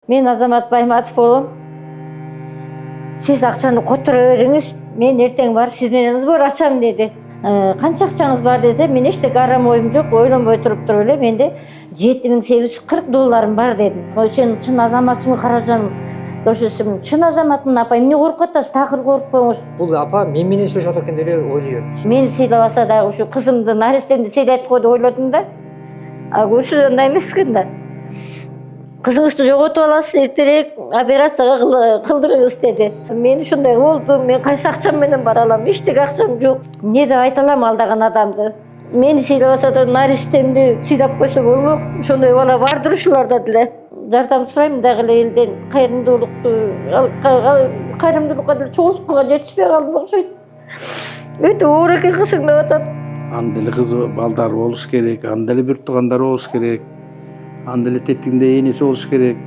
Мен Азамат Байматов болом. Siz акчаны которо бериңиz, мен эртең барып сиз менен сбор ачам деди. Канча акчаңыз бар десе, мен эчтеке арам оюм жок, ойлонбой туруп эле менде $7840 бар дедим. Сен чын азаматсың каражаным. Ошосум чын азаматмын апа, эмне коркуп атасыз? Такыр коркпоңуз. Бул апа мен менен сүйлөшүп отурган деле ойлойм. Мени сыйлабаса да ушу кызымды, наристемди сыйлайт го деп ойлодум да. А ушул андай эмес экен да. Кызыңызды жоготуп аласыз, эртерээк операцияга кылдырыңыз деди. Мен ушундай болду, мен кайсы акчам менен бара алам? Эчтеке акчам жок. Эмне деп айта алам алдаган адамды? Мени сыйлабаса да наристемди сыйлап койсо болмок. Ошондой бала бардыр ушуларда деле. Жардам сурайм дагы эле элден, кайрымдуулукка деле чогулткуга жетишпей калдым окшойт. Өтө оор экен кызың деп атат. Анда эле кыз балдар болуш керек, анда эле бир туугандар болуш керек, анда эле тетигинде энеси болуш керек.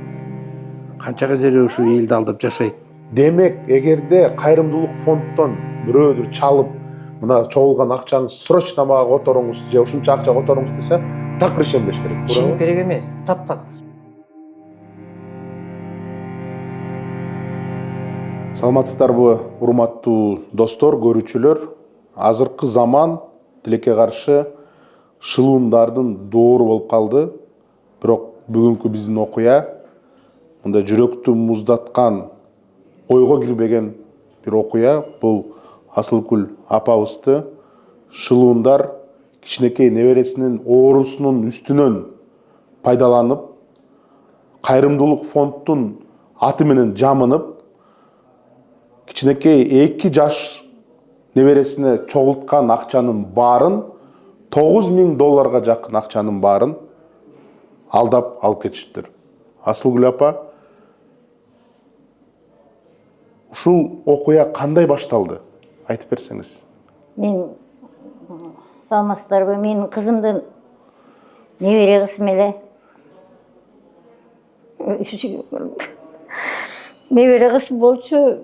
Канчага жери ушу элди алдап жашайт. Демек, эгерде кайрымдуулук фонддон бирөөдүр чалып, мына чогулган акчаңыз срочно мага которуңуз же ушунча акча которуңуз десе, такыр ишенбеш керек. Ишенип керек эмес, таптакыр. Саламатсыздарбы, урматтуу достор, көрүүчүлөр? Азыркы заман тилекке каршы шылуундардын доору болуп калды. Бирок бүгүнкү биздин окуя мында жүрөктү муздаткан, ойго кирбеген бир окуя. Бул Асылкүл апабызды шылуундар кичинекей небересинин оорусунун үстүнөн пайдаланып, кайрымдуулук фонддун аты менен жамынып, кичинекей 2 жаш небересине чогулткан акчанын баарын, $9000 жакын акчанын баарын алдап алып кетишиптир. Асылгүл апа, ушул окуя кандай башталды? Айтып берсеңиз. Мен саламатсыздарбы, менин кызымдын небере кызым эле. Небере кызым болчу,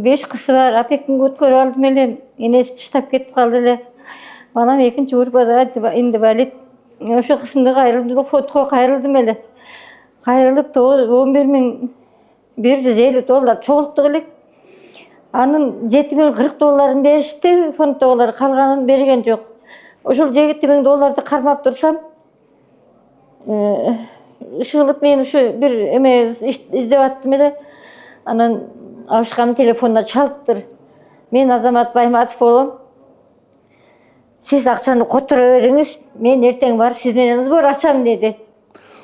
5 кызы бар, апекинге өткөрүп алдым эле, энеси таштап кетип калды эле. Анан экинчи группада инвалид. Ошо кызымды кайрымдуулук фондго кайрылдым эле. Кайрылып $11.150 чогулттук элек. Анын $7040 беришти, фонддогулар калганын берген жок. Ошол $7000 кармап турсам, ышыгылып мен ушу бир эме издеп аттым эле. Анан абышкам телефонуна чалыптыр. Мен Азамат Байматов болом. Сиз акчаны которо бериңиз, мен эртең барып сиз менен сбор ачам деди.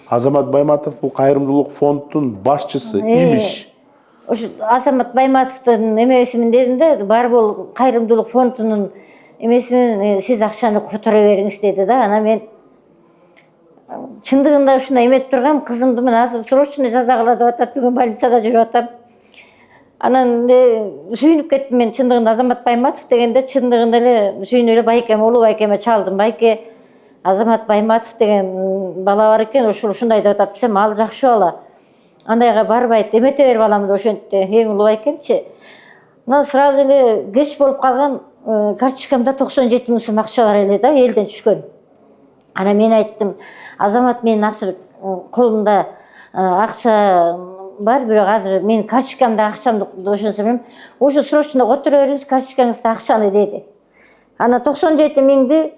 Азамат Байматов бул кайрымдуулук фонддун башчысы, имиш. Ошо Азамат Байматовдун эмесимин дедим да, бар бул кайрымдуулук фондунун эмесимин сиз акчаны которо бериңиз деди да. Анан мен чындыгында ушундай эметип тургам, кызымды мына азыр срочно жазагыла деп атат, бүгүн больницада жүрүп атам. Анан сүйүнүп кеттим мен, чындыгында Азамат Байматов дегенде чындыгында эле сүйүнүп эле байкеме, улуу байкеме чалдым. Байке Азамат Байматов деген бала бар экен, ушундай деп атат десем, ал жакшы бала. Андайга барбайт, эмете бер баламды ошентти, эң улуу байкемчи. Анан сразу эле кеч болуп калган, карточкамда 97 000 сом акча бар эле да, элден түшкөн. Анан мен айттым, Азамат, менин акча колумда акча бар, бирок азыр мен карточкамда акчамды ошонсом, ошо срочно которо бериңиз карточкаңызда акчаны деди. Анан 97 000ди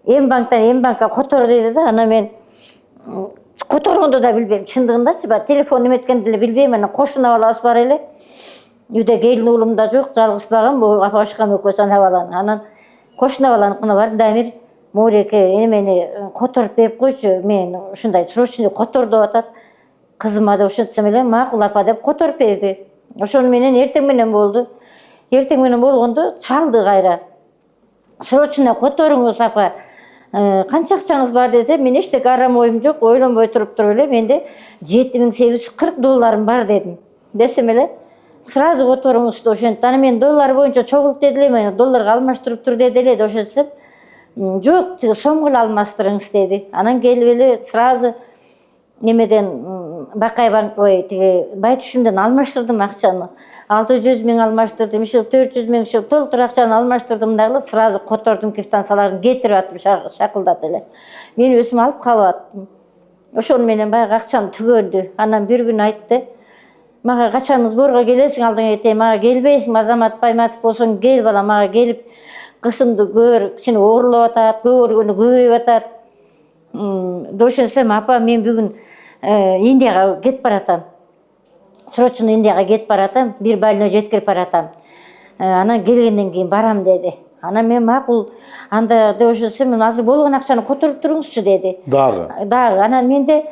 М-банкка которо деди да. Анан мен которгонду да билбейм, чындыгындачы, телефон эметкенди деле билбейм. Анан кошуна балабыз бар эле. Үйдө келин уулум да жок, жалгыз багам, апа-башкам экөөсү ана баланы. Анан кошуна баланыкына барып, Дамир, Мореке эмени которуп берип койчу, мен ушундай срочно котор деп атат. Кызыма да ошентсем эле, макул апа деп которуп берди. Ошону менен эртең менен болду. Эртең менен болгондо чалды кайра. Срочно которуңуз апа. Канча акчаңыз бар десе, мен эчтеке арам оюм жок, ойлонбой туруп эле менде $7840 бар дедим. Десем эле, сразу которуңуз деп ошентти. Аны мен доллар боюнча чогулт деди эле, мен долларга алмаштырып тур деди эле деп ошентсем, жок, тиги сомго эле алмаштырыңыз деди. Анан келип эле сразу немеден Бакай банк тиги Байтүшүмдөн алмаштырдым акчаны. 600 000 алмаштырдым, 400 000 толтур акчаны алмаштырдым дагы сразу котордум, квитанцияларын кетирип аттым, шакылдат эле. Мен өзүм алып калып аттым. Ошону менен баягы акчам түгөндү. Анан бир күн айтты, мага качан сборго келесиң алдыңа кетейин, мага келбейсиң, Азамат Байматов болсоң кел балам, мага келип кызымды көр, кичине оорлоп атат, көргөнү көбөйүп атат. Ошентсем, апа мен бүгүн Индияга кетип баратам. Срочно Индияга кетип баратам, бир больной жеткирип баратам. Анан келгенден кийин барам деди. Анан мен макул, анда деп ошентсем, мен азыр болгон акчаны которуп туруңузчу деди. Дагы. Анан менде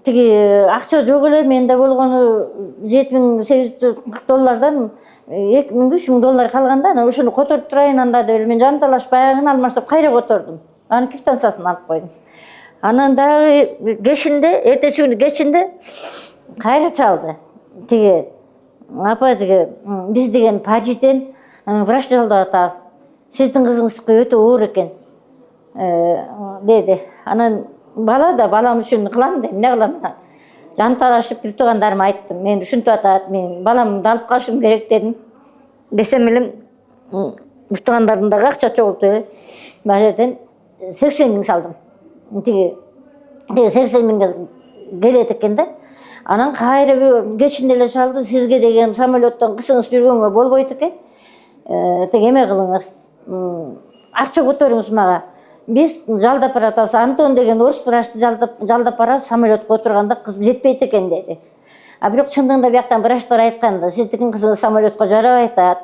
тиги акча жок эле, менде болгону $7,800 $2,000-3,000 калганда, анан ошону которуп турайын анда деп эле мен жанталашып аягын алмаштап кайра котордум. Анын квитанциясын алып койдум. Анан дагы кечинде, эртеси күнү кечинде кайра чалды. Тиги апа, тиги биз деген Парижден врач жалдап атабыз. Сиздин кызыңыздыкы өтө оор экен деди. Анан балам үчүн кылам деп, эмне кылам? Жанталашып бир туугандарыма айттым. Мен ушинтип атат, мен баламды алып калышым керек дедим. Десем эле бир туугандарымда акча чогултуп эле бул жерден 80 миң салдым. Тиги 80 миңге келет экен да. Анан кайра кечинде эле чалды, сизге деген самолеттон кызыңыз жүргөнгө болбойт экен. Тиги эме кылыңыз, акча которуңуз мага. Биз жалдап баратабыз, Антон деген орус врачты жалдап барабыз, самолетке отурганда кызым жетпейт экен деди. А бирок чындыгында бияктан врачтар айтканда, сиздин кызыңыз самолетке жарабай атат.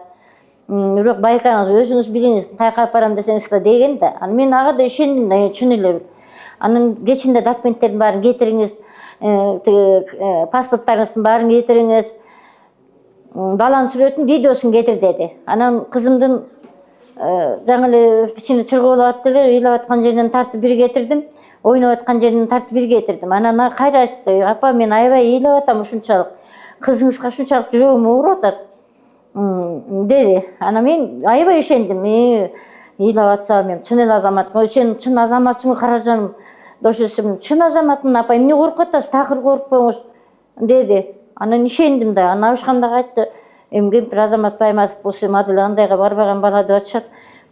Бирок байкаңыз, өзүңүз билиңиз, каяка алып барам десеңиз да деген да. Анан мен ага да ишендим да, чын эле. Анан кечинде документтердин баарын кетириңиз, паспорттарыңыздын баарын кетириңиз, баланын сүрөтүн, видеосун кетир деди. Анан кызымдын жаңы эле кичине чыргоолуп атты эле, ыйлап аткан жеринен тартып бир кетирдим, ойноп аткан жеринен тартып бир кетирдим. Анан кайра айтты, апа мен аябай ыйлап атам ушунчалык, кызыңызга ушунчалык жүрөгүм ооруп атат деди. Анан мен аябай ишендим, ыйлап атсам мен чын эле азамат, сен чын азаматсың Каражаным, ошентсем чын азаматмын апа, эмне коркуп атасыз, такыр коркпоңуз деди. Анан ишендим да. Анан абышкам дагы айтты, кемпир Азамат Байматов болсо мадыл андайга барбаган бала деп атышат,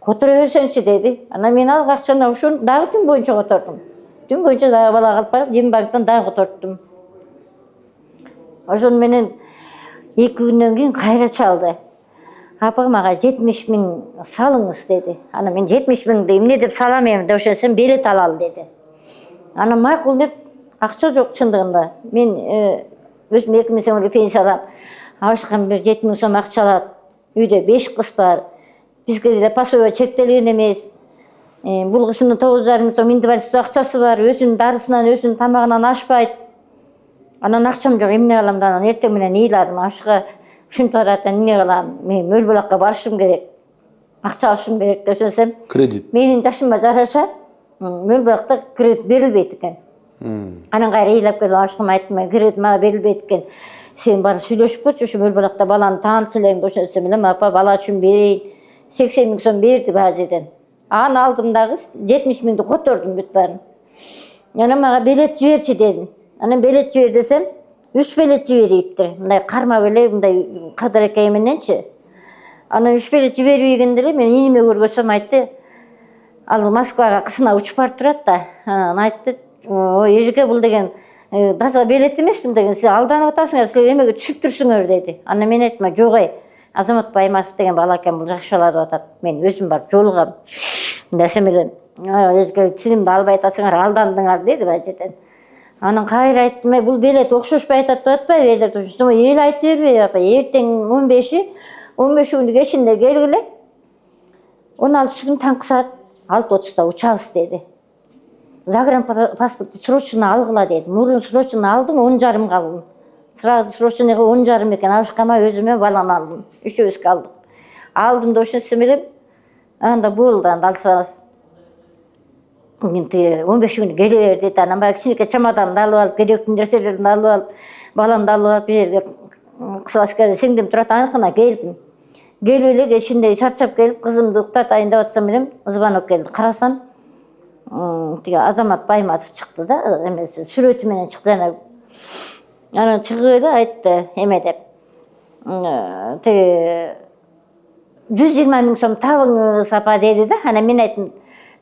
которо берсеңчи деди. Анан мен ал акчаны ошону дагы түн боюнча котордум. Түн боюнча дагы балага алып барып, Дембанктан дагы которттум. Ошону менен 2 күндөн кийин кайра чалды. Апа мага 70 миң салыңыз деди. Анан мен 70 миңди эмне деп салам эми деп ошентсем, билет алалы деди. Анан макул деп, акча жок чындыгында. Мен өзүм 2 миң сом пенсия алам. Абышкам бир 7 миң сом акча алат. Үйдө 5 кыз бар. Бизге деле пособие чектелген эмес. Бул кызымдын 9,5 миң сом инвалиддик акчасы бар. Өзүнүн дарысынан, өзүнүн тамагынан ашпайт. Анан акчам жок, эмне кылам да? Анан эртең менен ыйладым. Абышка ушинтип атат, эмне кылам? Мен Мөлбөлакка барышым керек. Акча алышым керек деп ошентсем, Кредит. менин жашыма жараша Мөлбөлакта кредит берилбейт экен. Анан кайра ыйлап келип абышкама айттым, кредит мага берилбейт экен. Сен бар сүйлөшүп көрчү, ушу Мөлбөлакта баланы таанытчы элең деп ошентсем эле, апа бала үчүн берейин. 80 миң сом берди баа жерден. Аны алдым дагы 70 миңди котордум бүт баарын. Анан мага билет жиберчи дедим. Анан билет жибер десем, 3 билет жибериптир. Мындай кармап эле, мындай кадыр экен мененчи. Анан 3 билет жибербегенде эле мен иниме көргөзсөм айтты, ал Москвага кызына учуп барып турат да. Анан айтты, ой эжеке бул деген таза билет эмес бул деген, сиз алданып атасыңар, силер эмеге түшүп турсуңар деди. Анан мен айттым, жок Азамат Байматов деген бала экен, бул жакшы бала деп атат. Мен өзүм барып жолугам. Десем эле, эжеке тилимди албай атасыңар, алдандыңар деди баа жерден. Анан кайра айттым, бул билет окшошпай атат деп атпайбы элдер турсун, эл айтып бербей апа, эртең 15 күнү кечинде келгиле. 16 күн таңкы саат 6:30 учабыз деди. Загранпаспортты срочно алгыла деди. Мурун срочно алдым, 10,5 калдым. Сразу срочноға 10,5 экен, абышкама өзүмө балам алдым. Үчөөбүз калдык. Алдым да ошентсем эле, анда болду, анда алсаңыз. 15 күнү келе бер деди. Анан баягы кичинекей чемоданды алып алып, керектүү нерселерди алып алып, баламды алып алып, бир жерге кыз аскерде сиңдим турат, аныкына келдим. Келип эле кечинде чарчап келип, кызымды уктатайын деп атсам эле, звонок келди. Карасам, тиги Азамат Байматов чыкты да, эмеси сүрөтү менен чыкты. Анан чыгып эле айтты, эме деп. Тиги 120 миң сом табыңыз апа деди да. Анан мен айттым,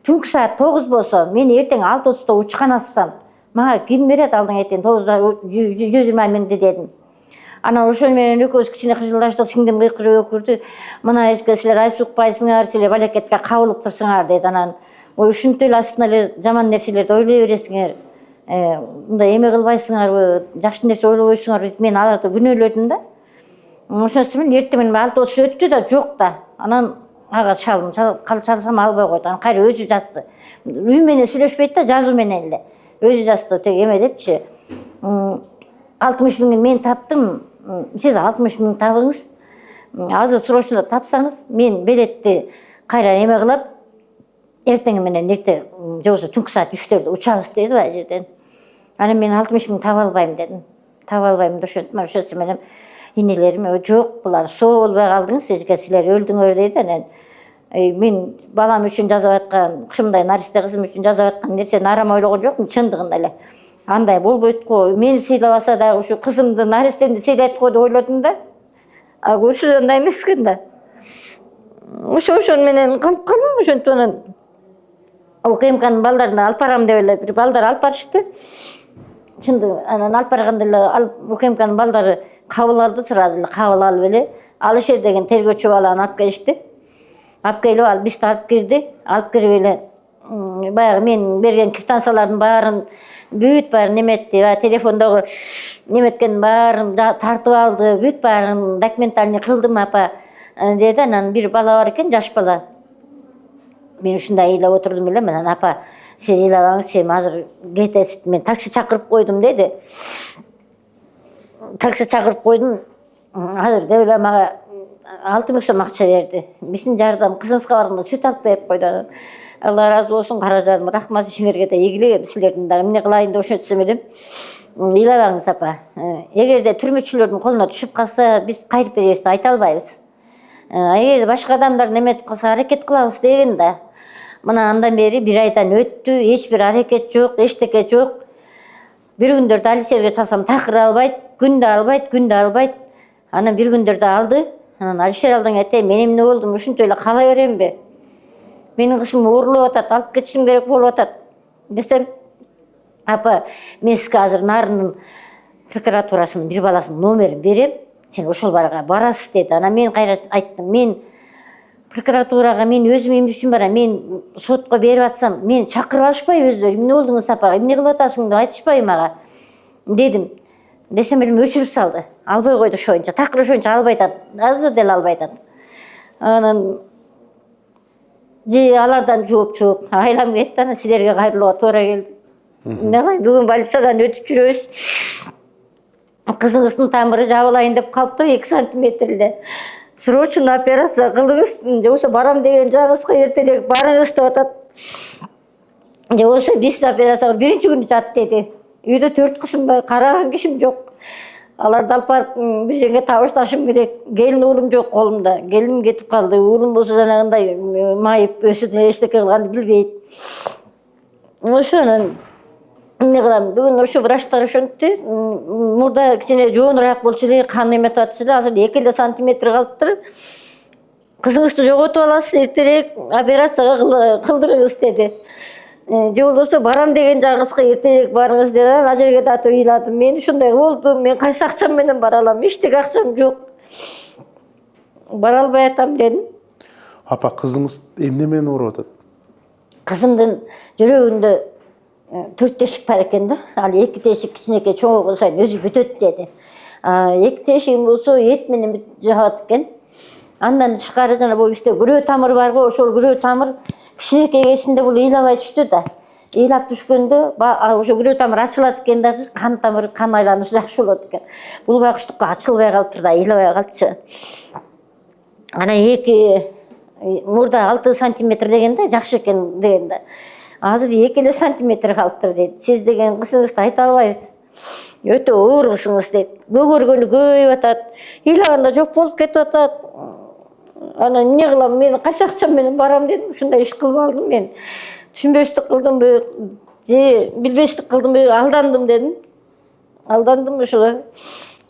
түнкү саат 9 болсо, мен эртең 6:30 учкан алсам, мага ким берет алдың эртең 120 миңди дедим. Анан ошол менен экөөбүз кичине кыжылдаштык, сиңдим кыйкырып өкүрдү. Мына эчке силер ай сукпайсыңар, силер балекетке кабылып турсуңар деди. Анан ой ушинтип эле астына эле жаман нерселерди ойлой бересиңер. Мындай эме кылбайсыңарбы, жакшы нерсе ойлобойсуңарбы деп мен аларды күнөөлөдүм да. Ошонусу менен эртең менен 6 өттү да жок да. Анан ага чалсам албай койду. Анан кайра өзү жазды. Үй менен сүйлөшпөйт да, жазуу менен эле. Өзү жазды, тег эме депчи. 60 миңди мен таптым, сиз 60 миң табыңыз. Азыр срочно тапсаңыз, мен билетти кайра эме кылып, эртең менен эрте же болбосо түнкү саат 3-төрдө учабыз деди ал жерден. Анан мен 60 миң таба албайм дедим. Таба албайм да ошонусу менен инелерим жок, булар соо болбой калдыңыз, эчке силер өлдүңөр деди. Анан мен балам үчүн жасап аткан, ушундай наристе кызым үчүн жасап аткан нерсени арам ойлогон жокмун, чындыгында эле. Андай болбойт го, мени сыйлабаса дагы ушу кызымды, наристемди сыйлайт го деп ойлодум да. А көрсө андай эмес экен да. Ошон менен калып калдым, ошентип анан УКМКнын балдарын алып барам деп эле бир балдар алып барышты. Чындыгы анан алып барганда эле УКМКнын балдары кабыл алды, сразу эле кабыл алып эле Алишер деген тергөөчү баланы алып келишти. Алып келип ал бизди алып кирди. Алып кирип эле баягы мен берген квитанциялардын баарын бүт баарын неметти, телефондогу неметкен баарын тартып алды, бүт баарын документальный кылдым апа деди. Анан бир бала бар экен, жаш бала. Мен ушундай ыйлап отурдум эле, анан апа сиз ыйлабаңыз, сен азыр кетесиз, мен такси чакырып койдум деди. Такси чакырып койдум, азыр деп эле мага 6 миң сом акча берди. Биздин жардам кызыңызга барганда сүт алып берип койду. Алла разы болсун, каражаным, рахмат, ишиңерге да ийгилик, силердин дагы эмне кылайын деп ошентсем элем. Ыйлабаңыз апа. Эгерде түрмөчүлөрдүн колуна түшүп калса, биз кайтып беребиз деп айта албайбыз. Эгерде башка адамдар неметип калса, аракет кылабыз деген да. Мына андан бери 1 айдан өттү, эч бир аракет жок, эчтеке жок. Бир күндөрдө Алишерге чалсам такыр албайт, күндө албайт. Анан бир күндөрдө алды. Анан Алишер алдың айтайын, мен эмне болдум, ушинтип эле кала беремби? Менин кызым оорулуп атат, алып кетишим керек болуп атат десем, апа, мен сизге азыр Нарындын прокуратурасынын бир баласынын номерин берем, сен ошол барга барасыз деди. Анан мен кайра айттым, мен прокуратурага мен өзүм эмне үчүн барам, мен сотко берип атсам, мен чакырып алышпайбы өздөрү, эмне болдуңуз апа, эмне кылып атасың деп айтышпайбы мага дедим. Десем эле өчүрүп салды, албай койду ошоюнча, такыр ошоюнча албай атат, азыр деле албай атат. Анан же алардан жооп жок, айлам кетти, анан силерге кайрылууга туура келди. Эмне кылайын, бүгүн больницадан өтүп жүрөбүз. Кызыңыздын тамыры жабылайын деп калыптыр, 2 сантиметр эле. Срочно операция кылыңыз, же болбосо барам деген жагыңызга эртерээк барыңыз деп атат. Же болбосо биз операцияга 1-күнү жат деди. Үйдө 4 кызым бар, караган кишим жок. Аларды алып барып бир жерге табышташым керек. Келин уулум жок колумда. Келиним кетип калды. Уулум болсо жанагындай майып өсүп эчтеке кылганды билбейт. Ошонун эмне кылам? Бүгүн ошо врачтар ошентти. Мурда кичине жоонураак болчу эле, кан эметип атчу эле. Азыр 2 сантиметр калыптыр. Кызыңызды жоготуп аласыз, эртерээк операцияга кылдырыңыз деди. Же болбосо барам деген жагыңызга эртерээк барыңыз деди. Ал жерге да ыйладым. Мен ушундай болду. Мен кайсы акчам менен бара алам? Эчтеке акчам жок. Бара албай атам дедим. Апа, кызыңыз эмне менен ооруп атат? Кызымдын жүрөгүндө 4 тешик бар экен да. Ал 2 тешик кичинекей чоңойгон сайын өзү бүтөт деди. 2 тешигим болсо эт менен жагат экен. Андан тышкары жана бул бизде күрөө тамыр бар го, ошол күрөө тамыр кичинекей кезинде бул ыйлабай түштү да. Ыйлап түшкөндө ошо күрөө тамыр ачылат экен дагы, кан тамыр, кан айланышы жакшы болот экен. Бул багыштыкка ачылбай калыптыр да, ыйлабай калчу. Анан мурда 6 сантиметр деген да, жакшы экен деген да. Азыр 2 сантиметр калыптыр дейт. Сиз деген кызыңызды айта албайбыз. Өтө оор кызыңыз дейт. Көгөргөнү көбөйүп атат. Ыйлаганда жок болуп кетип атат. Анан эмне кылам, мен кайсы акчам менен барам дедим. Ушундай иш кылып алдым мен. Түшүнбөстүк кылдымбы, же билбештик кылдымбы, алдандым дедим. Алдандым ошого.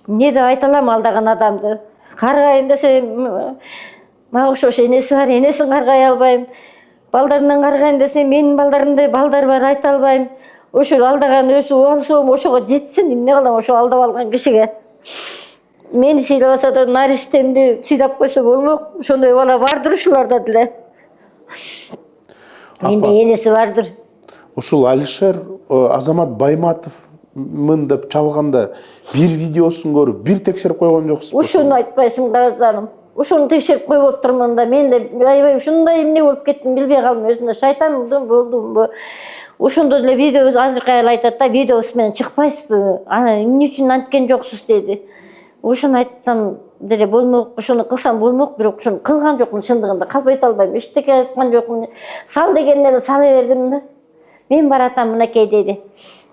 Эмне деп айта алам алдаган адамды? Каргайын десем, мага окшош энеси бар, энесин каргай албайм. Балдарынан каргайын десем, менин балдарымдай балдар бар, айта албайм. Ошол алдаган өсүп алсам, ошого жетсин, эмне кылам ошо алдап алган кишиге. мени сыйлабаса да наристемди сыйлап койсо болмок. Ошондой бала бардыр ушуларда деле. Менде энеси бардыр. Ушул Алишер Азамат Байматовмун деп чалганда бир видеосун көрүп бир текшерип койгон жоксузбу? Ушуну айтпайсың Даразаным. Ушуну текшерип коюп отурмун да мен да аябай ушундай эмне болуп кеттим билбей калдым. Өзүмдө шайтандым болдумбу. Ошондо деле видео азыр кайра айтат да, видеосу менен чыкпайсызбы? Аны эмне үчүн анткен жоксуз деди. Ошону айтсам деле болмок, ошону кылсам болмок, бирок ошону кылган жокмун чындыгында. Калп айта албайм. Эчтеке айткан жокмун. Сал дегенде эле сала бердим да. Мен баратам мынакей деди.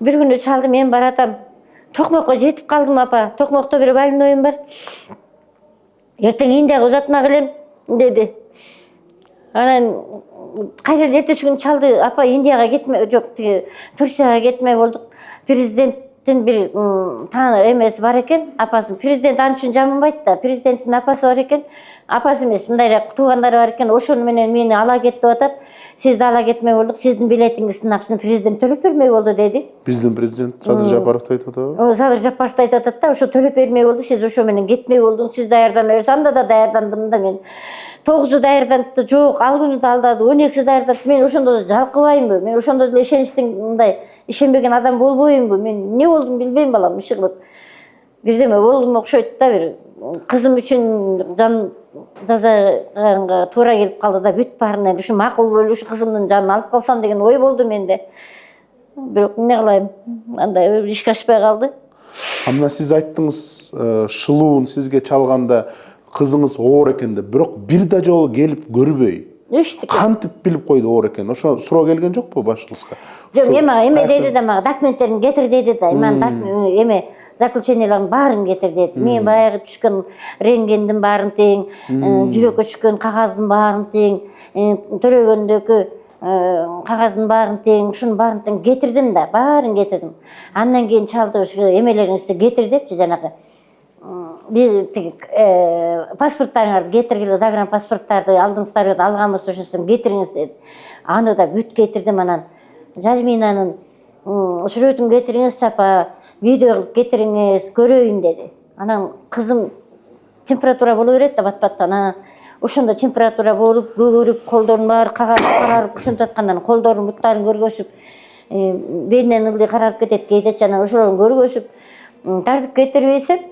Бир күнү чалды, мен баратам. Токмокко жетип калдым апа. Токмокто бир больноюм бар. Эртең Индияга узатма келем деди. Анан кайра эртеси күнү чалды, апа Индияга кетме, жок, тиги Турцияга кетме болдук. Президенттин бир эмеси бар экен, апасы. Президент аны үчүн жаманбайт да. Президенттин апасы бар экен. Апасы эмес, мындайраак туугандары бар экен. Ошону менен мени ала кет деп атат. Сизди ала кетме болдук. Сиздин билетиңиздин акчасын президент төлөп бермей болду деди. Биздин президент Садыр Жапаров айтып атабы? Садыр Жапаров айтып атат да, ошо төлөп бермей болду. Сиз ошо менен кетмей болдуңуз. Сиз даярдана берсиз. Анда да даярдандым да мен. 9 даярданды, жок, ал күнү да алдады, 12 даярданды. Мен ошондо да жалкыбаймбы? Мен ошондо деле ишеничтин мындай ишенбеген адам болбоймбу? Мен эмне болдум билбейм балам, иши кылып. Бирдеме болдум окшойт да, бир кызым үчүн жан жазаганга туура келип калды да, бүт баарынан ушу макул болуп ушу кызымдын жанын алып калсам деген ой болду менде. Бирок эмне кылайм? Андай ишке ашпай калды. Мына сиз айттыңыз, шылуун сизге чалганда кызыңыз оор экен деп, бирок бир да жолу келип көрбөй. Эчтеке. Кантип билип койду оор экен? Ошо суроо келген жокпу башыңызга? Жок, эме деди да, мага документтерин кетир деди да. Эме заключениялардын баарын кетир деди. Мен баягы түшкөн рентгендин баарын тең, жүрөккө түшкөн кагаздын баарын тең, төлөгөндөгү кагаздын баарын тең, ушунун баарын тең кетирдим да, баарын кетирдим. Андан кийин чалды, эмелериңизди кетир депчи, жанагы бир паспорттарыңарды кетиргиле, загранпаспорттарды алдыңыздар, алганбыз, ошондон кетириңиз деди. Аны да бүт кетирдим. Анан Жазминанын сүрөтүн кетириңиз, апа, видео кылып кетириңиз, көрөйүн деди. Анан кызым температура боло берет да бат-баттан. Анан ошондо температура болуп, көгөрүп, колдорун баары карарып, ушинтип аткандан колдорун буттарын көргөзүп, белинен ылдый карарып кетет, кейде анан ошолорун көргөзүп, тартып кетирбейсем,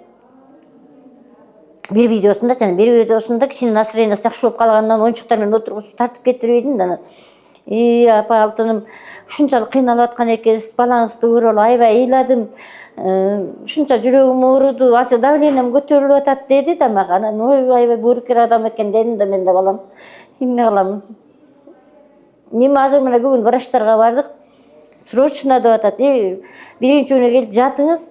бир видеосунда кичине настроениясы жакшы болуп калгандан оюнчуктар менен отургузуп тартып кетирбейдим да. Апа алтыным, ушунчалык кыйналып аткан экенсиз, балаңызды көрүп алып аябай ыйладым. Ушунча жүрөгүм ооруду, азыр давлением көтөрүлүп атат деди да мага. Анан ой, аябай буурукер адам экен дедим да мен да, балам. Эмне кылам? Эми азыр мына бүгүн врачтарга бардык. Срочно деп атат. Биринчи күнү келип жатыңыз,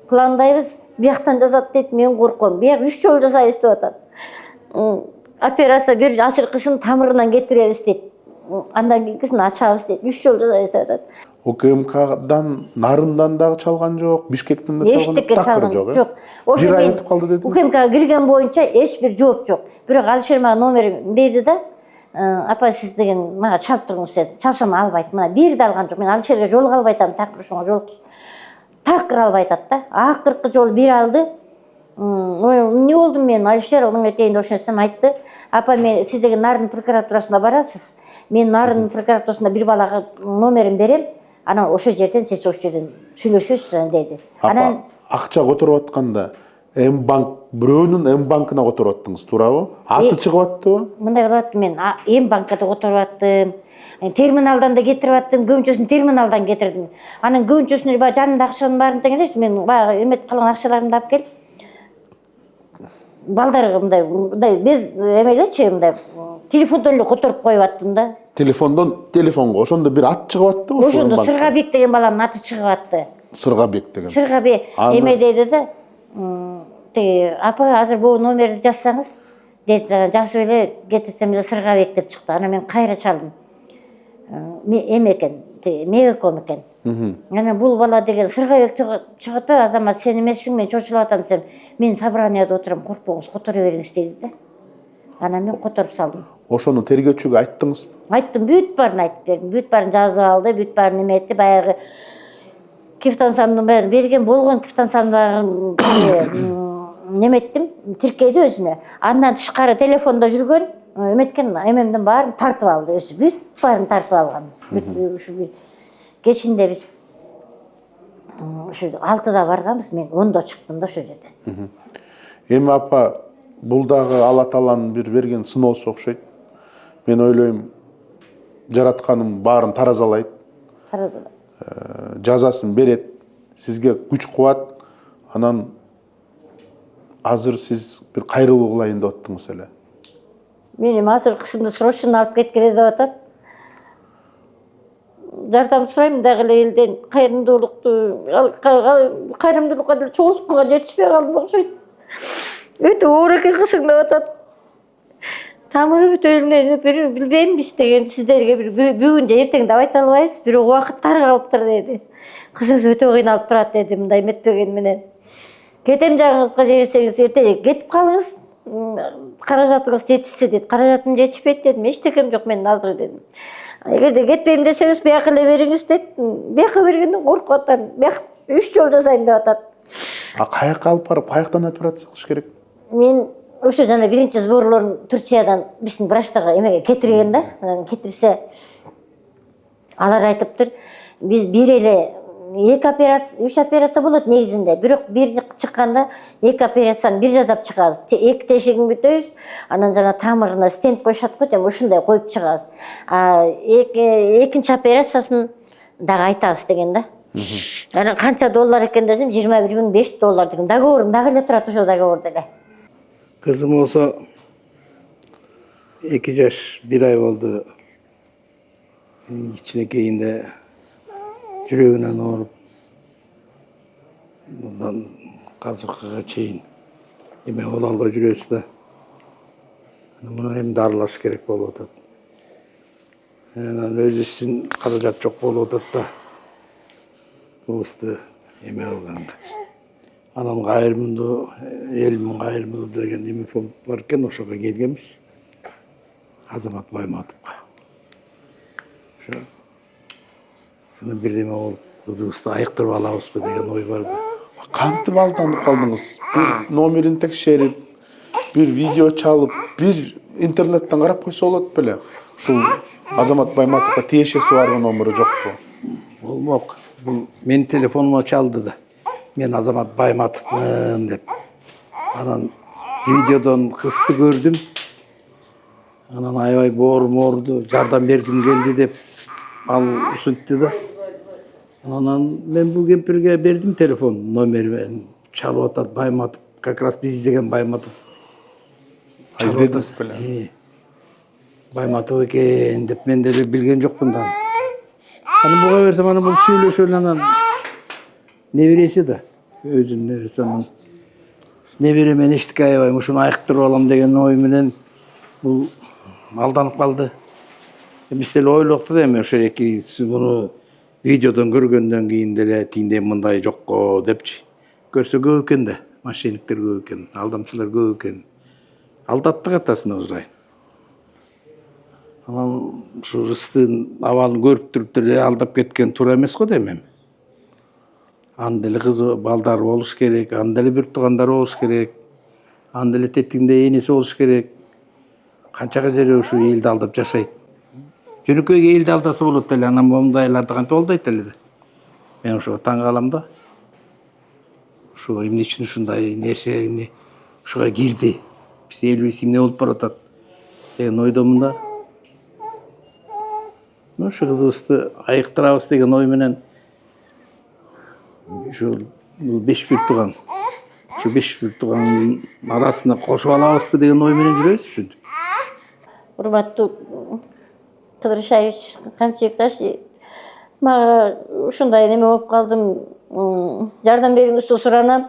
пландайбыз, бияктан жазат дейт. Мен корком. Бияк 3 жолу жасайбыз деп атат. Операция бир ашыркысын тамырынан кетиребиз дейт. Андан кийинкисин ачабыз дейт. 3 жолу жасайбыз деп атат. УКМКдан нарындан дагы чалган жок, Бишкектен да чалган жок. Бир ай өтүп калды дедиңиз. УКМКга кирген боюнча эч бир жооп жок. Бирок Алишер мага номер берди да, апа сиз деген мага чалып туруңуз деди. Чалсам албайт. Мына бир да алган жок. Мен Алишерге жолуга албай атам, такыр ошоңо жолук. Такыр албай атат да. Акыркы жолу бир алды. Эмне болдум мен? Алишер оң этейинде ошентсем айтты. Апа, мен сиз деген Нарын прокуратурасына барасыз. Мен Нарын прокуратурасына бир балага номерин берем. Анан ошол жерден сиз ошол жерден сүйлөшөсүз деди. Анан акча которуп атканда М-банк бирөөнүн М-банкына которуп аттыңыз, туурабы? Аты чыгып аттыбы? Мындай кылып аттым мен, М-банкка да которуп аттым. Терминалдан да кетирип аттым, көбүнчөсүн терминалдан кетирдим. Анан көбүнчөсүн баягы жанымда акчанын баарын тең эле, мен баягы эметип калган акчаларымды алып келип балдарга мындай без эмелечи мындай телефондон эле которуп коюп аттым да. Телефонго ошондо бир ат чыгып аттыбы? Ошондо Сыргабек деген баланын аты чыгып атты. Сыргабек деген. Сыргабек эме деди да, тиги апа азыр бул номерди жазсаңыз деди, жазып эле кетирсем эле Сыргабек деп чыкты. Анан мен кайра чалдым. Эме экен, Мегаком экен. Анан бул бала деген Сыргабек чыгып атпайбы, Азамат сен эмессиң, мен чочулуп атам десем, мен собранияда отурам, коркпоңуз, которо бериңиз деди да. Анан мен которуп салдым. Ошону тергөөчүгө айттыңызбы? Айттым, бүт баарын айтып бердим. Бүт баарын жазып алды, бүт баарын эметти, баягы квитанциямдын баарын берген болгон, квитанциямдын неметтим, тиркейди өзүнө. Андан тышкары телефондо жүргөн, эметкен эмемдин баарын тартып алды өзү. Бүт баарын тартып алган. Ушу бир кечинде биз ушу 6-да барганбыз, мен 10-да чыктым да ошол жерден. Эми апа, бул дагы Алла Тааланын бир берген сыноосу окшойт. Мен ойлойм, жаратканым баарын таразалайт, жазасын берет, сизге күч кубат, анан азыр сиз бир кайрылуу кылайын деп аттыңыз эле. Менин азыр кызымды срочно алып кеткиле деп атат. Жардам сурайм дагы эле элден, кайрымдуулукка деле чогулткуга жетишпей калдым окшойт. Өтө оор экен кызың деп атат. Тамыры бүт өлүнөт, билбейм биз деген сиздерге бүгүн же эртең деп айта албайбыз, бирок убакыт тар калыптыр деди. Кызыңыз өтө кыйналып турат деди, мындай эметпеген менен. Кетем жагыңызга жегесеңиз эрте кетип калыңыз, каражатыңыз жетишсе дейт. Каражатым жетишпейт дедим, эчтекем жок менин азыр дедим. Эгерде кетпейм десеңиз бияка эле бериңиз деп, бияка бергенден коркуп атам. Бияк 3 жол жасайм деп атат. Каяка алып барып, каяктан операция кылыш керек? Мен ошо жана биринчи сборлорун Турциядан биздин врачтарга эмеге кетирген да. Кетирсе алар айтыптыр, биз бир эле 2 операция, 3 операция болот негизинде. Бирок бир чыкканда 2 операцияны бир жасап чыгабыз. 2 тешигин бүтөбүз, анан жана тамырына стенд коюшат го, тем ушундай коюп чыгабыз. Экинчи операциясын дагы айтабыз деген да. Анан канча доллар экен десем, $21,500 деген. Договорум дагы эле турат ошол договордо эле. Kızım olsa 2 yaş 1 ay oldu. İçine keyinde yüreğine doğrup bundan kazıklığa çeyin. Yemeğe olalba jüresi de. Buna hem darlaş gerek bolup. Yani öz için karajat çok bolup da bu üstü yemeğe olganda. Anam gayrımdı, elimin gayrımdı degen emifon varken oşoga gelgenmiz. Azamat Baymatovga. Şunu birdeme olup kızыбызды айыктырып алабызбы деген ой бар. Кантип алданып калдыңыз? Бир номерин текшерип, бир видео чалып, бир интернеттен карап койсо болот беле? Ушул Азамат Байматовго тиешеси барбы, номери жокпу? Болмок. Бул менин телефонума чалды да. Мен Азамат Байматовмун деп. Анан видеодон кызды көрдүм. Анан аябай боорду, жардам бергим келди деп ал ушинтти да. Анан мен бул кемпирге бердим телефон номерин. Чалып атат Байматов, как раз биз издеген Байматов. Издедиңиз беле? Байматов экен деп мен деле билген жокмун да. Анан буга берсем, анан бул сүйлөшөт, анан небереси да. Өзүнүн небереси, анан неберемен эчтеке аябайм, ушуну айыктырып алам деген ой менен бул алданып калды. Биз деле ойлокту да, эми ошо эки муну видеодон көргөндөн кийин деле тиндей мындай жокко депчи. Көрсө көп экен да, мошенниктер көп экен, алдамчылар көп экен. Алдаттык атасына узайын. Анан ушу ыстын абалын көрүп туруп деле алдап кеткен туура эмес го дейм. Аны деле кызы балдары болуш керек, аны деле бир туугандары болуш керек, аны деле тетигинде энеси болуш керек. Канчага жери ушу элди алдап жашайт. Жөнөкөйгө элди алдаса болот эле, анан мондайларды кантип алдайт эле да. Мен ошого таң калам да. Ушу эмне үчүн ушундай нерсе ушуга кирди? Биз элибиз эмне болуп баратат деген ойдомун да. Ушу кызыбызды айыктырабыз деген ой менен ушу 5 бир тууган. Ушу 5 бир тууганын арасына кошуп алабызбы деген ой менен жүрөбүз ушинтип. Урматтуу Кыдыршаевич Камчыбекташ, мага ушундай неме болуп калдым. Жардам бериңизди суранам.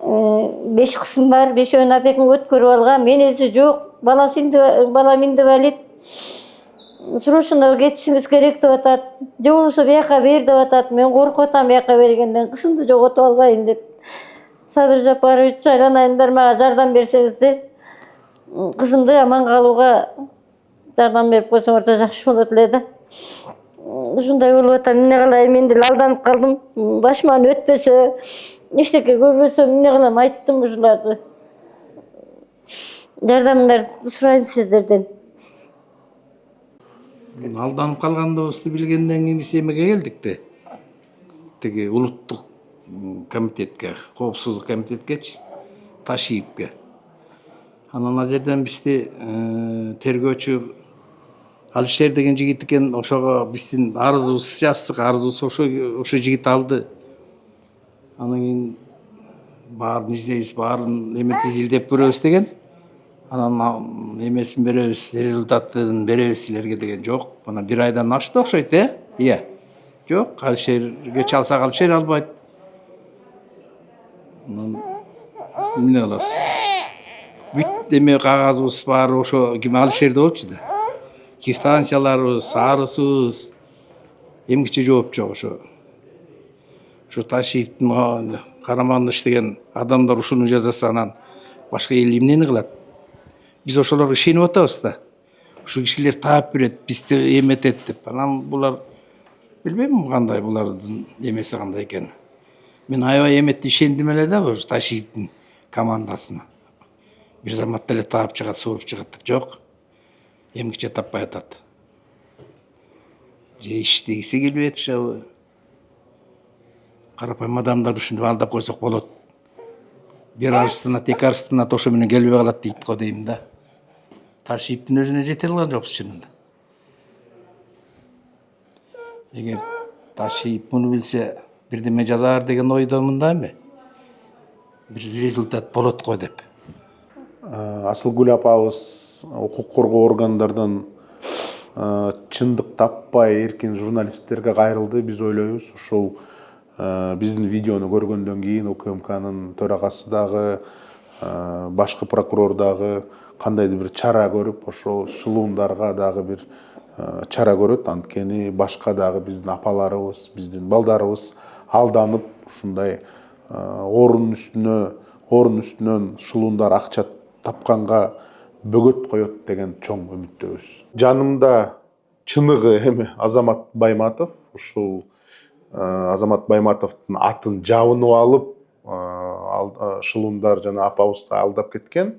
5 кызым бар, 5-өөнүн апекин өткөрүп алгам. Энеси жок, балам инвалид. Срочно кетишиңиз керек деп атат. Же болбосо бияка бер деп атат. Мен коркуп атам бияка бергенден, кызымды жоготуп албайын деп. Садыр Жапарович, айланайындар, мага жардам берсеңиздер. Кызымды аман калууга жардам берип койсоңор да жакшы болот эле да. Ушундай болуп атам, эмне кылайын, мен деле алданып калдым. Башыман өтпөсө, Эчтеке көрбөсөм эмне кылам, айттым ушуларды. Жардамыңарды сурайм сиздерден. Алданып калганыбызды билгенден кийин биз эмеге келдик да. Тиги улуттук комитетке, коопсуздук комитеткечи, Ташиевке. Анан ал жерден бизди тергөөчү Алишер деген жигит экен, ошого биздин арызыбызды жаздык, арызыбызды ошо жигит алды. Анан кийин баарын издейбиз, баарын эметип изилдеп көрөбүз деген. Анан эмесин беребиз, результатын беребиз силерге деген. Жок, мына 1 айдан ашты окшойт, Iya. Жок, Алишерге чалсак Алишер албайт. Анан эмне кылабыз? Бүт эме кагазыбыз баары ошо ким Алишерде болчу да. Квитанцияларыбыз, арызыбыз эмгиче жооп жок ошо. Ошо Ташиевдин карамагында иштеген адамдар ушуну жазаса, анан башка эл эмнени кылат? Биз ошолорго ишенип атабыз да. Ушул кишилер таап берет, бизди эметет деп. Анан булар билбейм кандай булардын эмеси кандай экенин. Мен аябай эметти ишендим эле да ушу Ташиевдин командасына. Бир заматта эле таап чыгат, сууруп чыгат деп. Жок. Эмгиче таппай атат. Же иштегиси келбей атышабы? Карапайым адамдар ушинтип алдап койсок болот. Бир арыстанат, 2 арыстанат ошо менен келбей калат дейт го дейм да. Ташиевдин өзүнө жете алган жокпуз чынында. Эгер Ташиев муну билсе, бирдеме жазаар деген ойдомун да эми. Бир результат болот го деп. Асылгүл апабыз укук коргоо органдардан чындык таппай эркин журналисттерге кайрылды. Биз ойлойбуз ушул биздин видеону көргөндөн кийин УКМКнын төрагасы дагы, башкы прокурор дагы кандайдыр бир чара көрүп, ошол шылуундарга дагы бир чара көрөт. Анткени башка дагы биздин апаларыбыз, биздин балдарыбыз алданып ушундай орун үстүнөн шылуундар акча тапканга бөгөт коет деген чоң үмүттөбүз. Жанымда чыныгы эми Азамат Байматов, ушул Азамат Байматовдун атын жабынып алып, шылуундар жана апабызды алдап кеткен.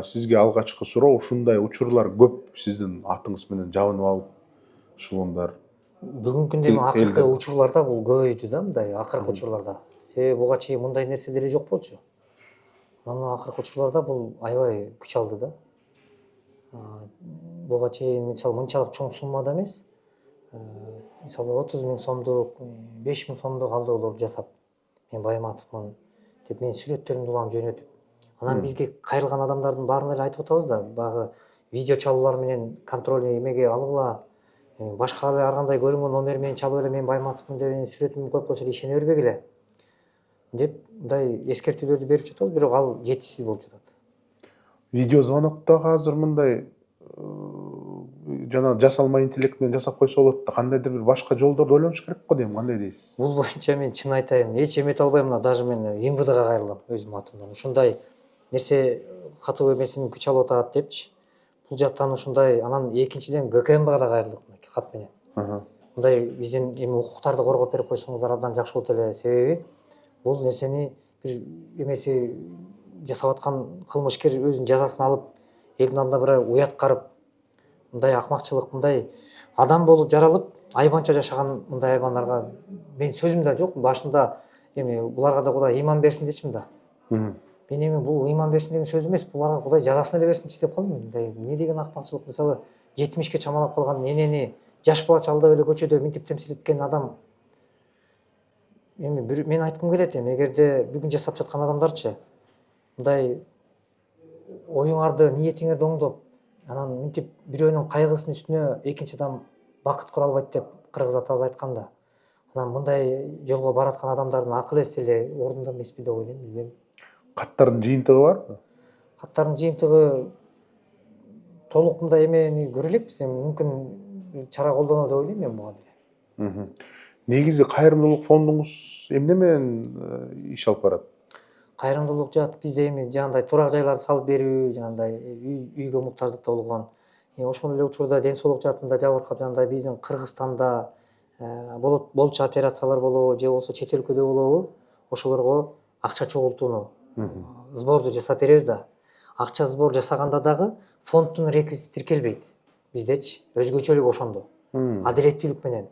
Сизге алгачкы суроо, ушундай учурлар көп сиздин атыңыз менен жабынып алып шылуундар? Бүгүнкү күндө эми акыркы учурларда бул көбөйдү да, мындай акыркы учурларда. Себеби буга чейин мындай нерсе деле жок болчу. Анан акыркы учурларда бул аябай күч алды да. Буга чейин мисалы мынчалык чоң суммада эмес. Мисалы 30 000 сомдук, 5 000 сомдук алдоолор жасап, мен Байматовмун деп мен сүрөттөрүмдү улам жөнөтүп. Анан бизге кайрылган адамдардын баарына эле айтып атабыз да, багы видео чалуулар менен контрольный эмеге алгыла, башка ар кандай көрүнгөн номер менен чалып эле мен Байматовмун деп сүрөтүмдү коюп койсо эле ишене бербегиле деп мындай эскертүүлөрдү берип жатабыз, бирок ал жетишсиз болуп жатат. Видео звонокто азыр мындай жана жасалма интеллект менен жасап койсо болот да, кандайдыр бир башка жолдорду ойлонуш керек го дейм. Кандай дейсиз? Бул боюнча мен чын айтайын, эч эмете албайм, мына даже мен МВДга кайрылам өзүмдүн атымдан. Ушундай нерсе катуу эмесин күч алып атат депчи. Бул жактан ушундай, анан экинчиден ГКМга да кайрылдык кат менен. Мындай биздин эми укуктарды коргоп берип койсоңуздар абдан жакшы болот эле. Себеби бул нерсени бир эмеси жасап аткан кылмышкер өзүнүн жазасын алып, элдин алдында бир уяткарып, мындай акмакчылык, мындай адам болуп жаралып, айбанча жашаган мындай айбандарга мен сөзүм да жок. Башында эми буларга да Кудай ыйман берсин дечим да. Мен эми бул ыйман берсин деген сөз эмес, буларга Кудай жазасын эле берсинчи деп калдым. Мындай эмне деген акмакчылык? Мисалы 70ке чамалап калган энени жаш бала алдап эле көчөдө минтип темсил эткен адам. Эми мен айткым келет, эгерде бүгүн жасап жаткан адамдарчы мындай оюңарды, ниетиңерди оңдоп, анан минтип бирөөнүн кайгысынын үстүнө экинчи адам бакыт кура албайт деп кыргыз атабыз айтканда, анан мындай жолго бараткан адамдардын акыл эси эле ордунда эмеспи деп ойлойм, билбейм. Каттардын жыйынтыгы барбы? Каттардын жыйынтыгы толук мындай эмени көрө элекпиз, эми мүмкүн чара колдонот деп ойлойм мен буга деле. Негизи кайрымдуулук фондуңуз эмне менен иш алып барат? Кайрымдуулук жаат бизде эми жанагындай турак жайларды салып берүү, жанагындай үйгө муктаждыкта болгон, ошол эле учурда ден соолук жаатында жабыркап, жанагындай биздин Кыргызстанда болчу операциялар болобу же болбосо чет өлкөдө болобу, ошолорго акча чогултууну сборду жасап беребиз да. Акча сбор жасаганда дагы фонддун реквизити тиркелбейт биздечи. Өзгөчөлүк ошондо. Адилеттүүлүк менен.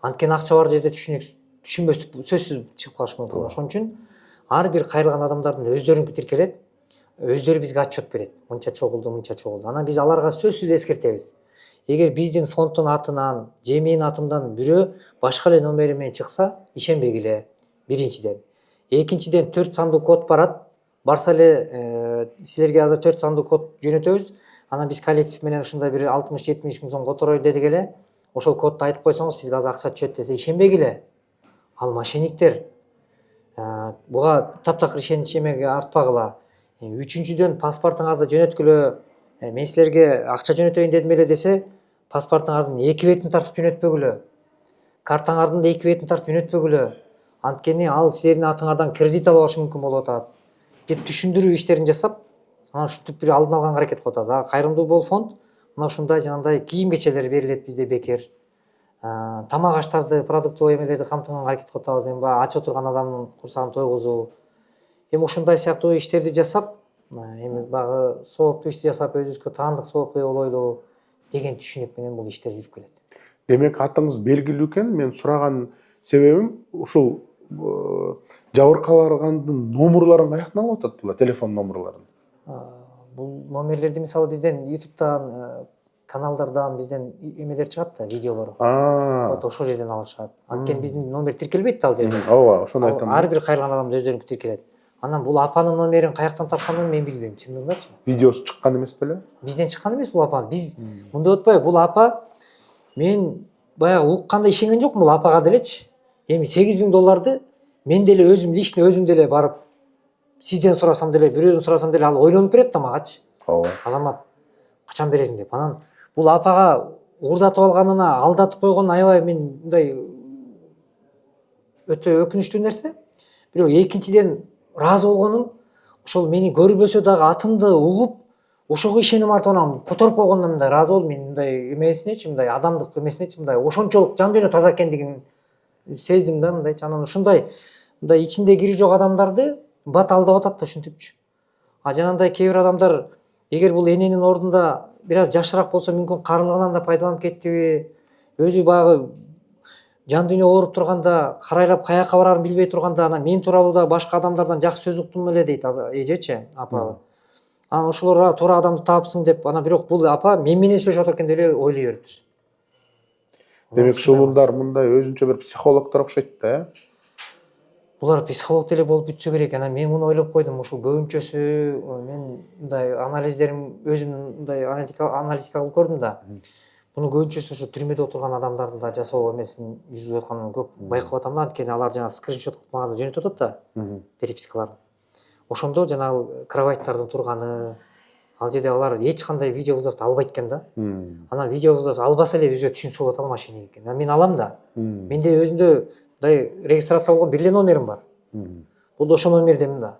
Анткени акча бар жерде түшүнбөстүк сөзсүз чыгып калышы мүмкүн. Ошон үчүн ар бир кайрылган адамдардын өздөрүнүкү тиркелет, өздөрү бизге отчет берет. Мынча чогулду, мынча чогулду. Анан биз аларга сөзсүз эскертебиз. Эгер биздин фонддун атынан же менин атымдан бирөө башка эле номери менен чыкса, ишенбегиле. Биринчиден. Экинчиден 4 сандуу код барат. Барса эле силерге азыр 4 сандуу код жөнөтөбүз. Анан биз коллектив менен ушундай бир 60-70 миң сом которойлу дедик эле. Ошол кодду айтып койсоңуз, сизге азыр акча түшөт десе, ишенбегиле. Ал мошенниктер. Буга таптакыр ишенич эмеге артпагыла. Үчүнчүдөн паспортуңарды жөнөткүлө, мен силерге акча жөнөтөйүн дедим эле десе, паспортуңардын 2 бетин тартып жөнөтпөгүлө. Картаңардын да 2 бетин тартып жөнөтпөгүлө. Анткени ал силердин атыңардан кредит алып алышы мүмкүн болуп атат деп түшүндүрүү иштерин жасап, анан ушинтип бир алдын алганга аракет кылып атабыз. Кайрымдуу бол фонд мына ушундай жанагындай кийим кечелер берилет бизде бекер. Тамак аштарды, продуктовый эмелерди камтыганга аракет кылып атабыз. Эми баягы ачып отурган адамдын курсагын тойгузуу. Эми ушундай сыяктуу иштерди жасап, эми баягы сооптуу ишти жасап өзүбүзгө таандык сооптуу болойлу деген түшүнүк менен бул иштер жүрүп келет. Демек атыңыз белгилүү экен. Мен сураган себебим ушул жабыркалангандын номерларын каяктан алып атат булар, телефон номерларын? Бул номерлерди мисалы бизден YouTube'дан, каналдардан бизден эмелер чыгат да, видеолор. Вот ошол жерден алышат. Анткени биздин номер тиркелбейт да ал жерде. Ооба, ошону айтам. Ар бир кайрылган адамдын өздөрүнүкү тиркелет. Анан бул апанын номерин каяктан тапканын мен билбейм, чындыгындачы. Видеосу чыккан эмес беле? Бизден чыккан эмес бул апа. Биз мындай отпайбы, бул апа мен баягы укканда ишенген жокмун бул апага делечи. Эми $8.000 мен деле өзүм лично өзүм деле барып сизден сурасам деле, бирөөдөн сурасам деле ал ойлонуп берет да магачы. Ооба. Азамат, качан бересиң деп. Анан бул апага уурдатып алганына, алдатып койгонуна аябай мен мындай өтө өкүнүчтүү нерсе. Бирок экинчиден ыраазы болгонум ошол мени көрбөсө дагы атымды угуп, ошого ишеним артып анан которуп койгонуна мындай ыраазы болдум. Мен мындай эмесинечи, мындай адамдык эмесинечи, мындай ошончолук жан дүйнө таза экендигин сездим да мындайчы. Анан ушундай ичинде кири жок адамдарды бат алдап атат да ушинтипчи. Жанагындай кээ бир адамдар эгер бул эненин ордунда бир аз жашыраак болсо мүмкүн карылыгынан да пайдаланып кеттиби, өзү баягы жан дүйнө ооруп турганда, карайлап каяка барарын билбей турганда, анан мен тууралуу да башка адамдардан жакшы сөз уктум эле дейт эжечи, апа. Анан ошолор туура адамды таапсың деп, анан бирок бул апа мен менен сүйлөшүп атат экен деп эле ойлой бериптир. Демек ушулар мындай өзүнчө бир психологдор окшойт да, Булар психолог деле болуп бүтсө керек. Анан мен муну ойлоп койдум, ушул көбүнчөсү мен мындай анализдерим өзүмдүн мындай аналитика кылып көрдүм да. Муну көбүнчөсү ушу түрмөдө отурган адамдардын да жасоо эмесин жүзүп атканын көп байкап атам да. Анткени алар жана скриншот кылып мага жөнөтүп атат да, перепискаларын. Ошондо жанагы кроваттардын турганы, ал жерде алар эч кандай видео вызовду албайт экен да. Анан видео вызов албаса эле бизге түшүнсө болот ал мошенник экен. Мен алам да. Менде өзүмдө мындай регистрация болгон бир эле номерим бар. Бул да ошол номердемин да.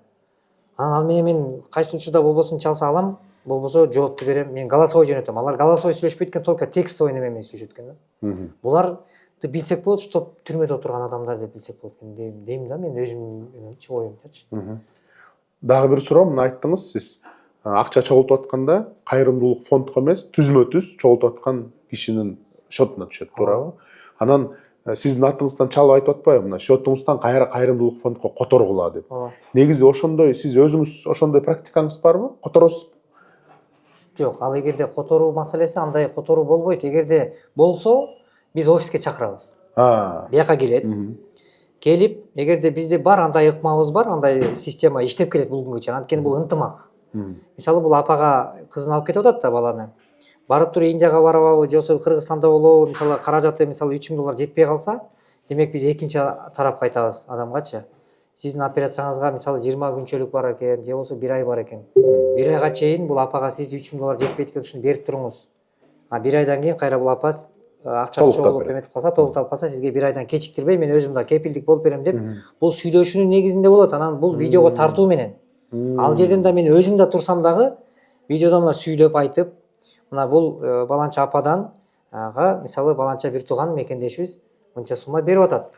Анан ал менен мен кайсы учурда болбосун чалса алам, болбосо жоопту берем. Мен голосовой жөнөтөм. Алар голосовой сүйлөшпөйт экен, только текстовый неме менен сүйлөшөт экен да. Буларды билсек болот, что түрмөдө отурган адамдар деп билсек болот экен дейм да, мен өзүмдүн оюмчачы. Дагы бир суроо, мына айттыңыз сиз акча чогултуп атканда кайрымдуулук фондко эмес, түзмө-түз чогултуп аткан кишинин счетуна түшөт, туурабы? Анан сиздин атыңыздан чалып айтып атпайбы, мына счетуңуздан кайра кайрымдуулук фондко которгула деп. Негизи ошондой сиз өзүңүз ошондой практикаңыз барбы? Которосузбу? Жок, ал эгерде которуу маселеси андай которуу болбойт. Эгерде болсо, биз офиске чакырабыз. Бияка келет. Келип, эгерде бизде бар андай ыкмабыз бар, андай система иштеп келет бул күнгө чейин. Анткени бул ынтымак. Мисалы бул апага кызын алып кетип атат да баланы. Барып туруп Индияга барабы, же болбосо Кыргызстанда болобу, мисалы каражаты мисалы $3.000 жетпей калса, демек биз экинчи тарапка айтабыз адамгачы. Сиздин операцияңызга мисалы 20 күнчөлүк бар экен, же болбосо 1 ай бар экен. 1 айга чейин бул апага сиз $3.000 жетпейт экен, ушуну берип туруңуз. 1 айдан кийин кайра бул апа акчасы чогулуп эметип калса, толуктап калса, сизге 1 айдан кечиктирбей мен өзүм да кепилдик болуп берем деп, бул сүйлөшүүнүн негизинде болот. Анан бул видеого тартуу менен. Ал жерден да мен өзүм да турсам дагы видеодо мына сүйлөп айтып, мына бул баланча ападан мисалы баланча бир тууган мекендешибиз мынча сумма берип атат.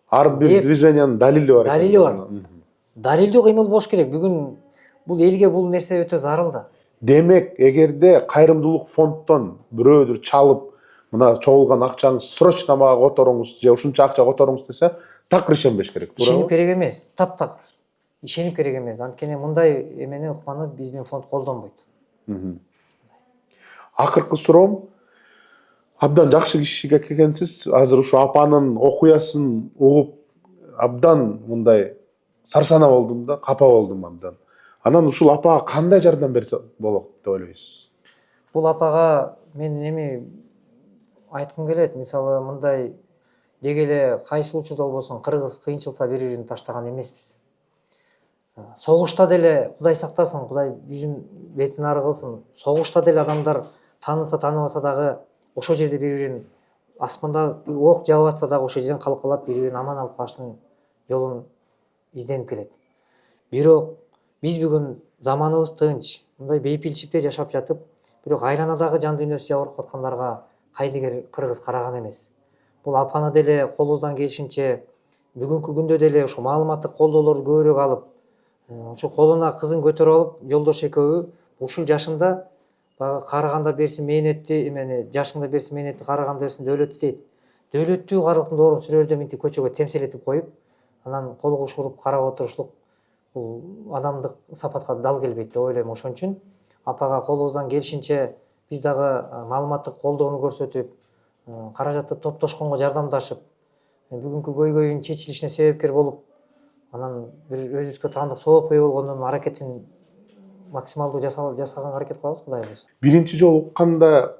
Ар бир движениянын далили бар. Далили бар. далилдүү кыймыл болуш керек. Бүгүн бул элге бул нерсе өтө зарыл да. Демек, эгерде кайрымдуулук фонддон бирөөдүр чалып, мына чогулган акчаңыз срочно мага которуңуз же ушунча акча которуңуз десе, такыр ишенбеш керек. Ишенип керек эмес, таптакыр. Ишенип керек эмес. Анткени мындай эмени ыкманы биздин фонд колдонбойт. Акыркы суроом, абдан жакшы кишиге экенсиз. Азыр ушу апанын окуясын угуп, абдан мындай сарсана болдум да, капа болдум абдан. Анан ушул апага кандай жардам берсе болот деп ойлойсуз? Бул апага мен эми айткым келет. Мисалы мындай деги эле кайсыл учурда болбосун кыргыз кыйынчылыкта бири-бирин таштаган эмеспиз. Согушта деле Кудай сактасын, Кудай жүзүн бетин ары кылсын. Согушта деле адамдар таныса тааныбаса дагы ошол жерде бири-бирин асманда ок жаап атса дагы ошол жерден калкалап бири-бирин аман алып калыштын жолун изденип келет. Бирок биз бүгүн заманыбыз тынч, мындай бейпилчиликте жашап жатып, бирок айланадагы жан дүйнөсү жабыркап аткандарга кайдыгер кыргыз караган эмес. Бул апаны деле колубуздан келишинче бүгүнкү күндө деле ушу маалыматтык колдоолорду көбүрөөк алып, ушу колуна кызын көтөрүп алып, жолдош экөө ушул жашында баягы карыганда берсин мээнетти, эмени жашыңда берсин мээнетти, карыганда берсин дөөлөттү дейт. Дөөлөттүү карлыктын доорун сүрөөрдө минтип көчөгө темселетип коюп, анан кол куш уруп карап отурушлук бул адамдык сапатка дал келбейт деп ойлойм. Ошон үчүн апага колубуздан келишинче биз дагы маалыматтык колдоону көрсөтүп, каражатты топтошконго жардамдашып, бүгүнкү көйгөйүн чечилишине себепкер болуп, анан бир өзүбүзгө таандык соопой болгондун аракетин максималдуу жасаганга аракет кылабыз, Кудай буйрса. Биринчи жолу укканда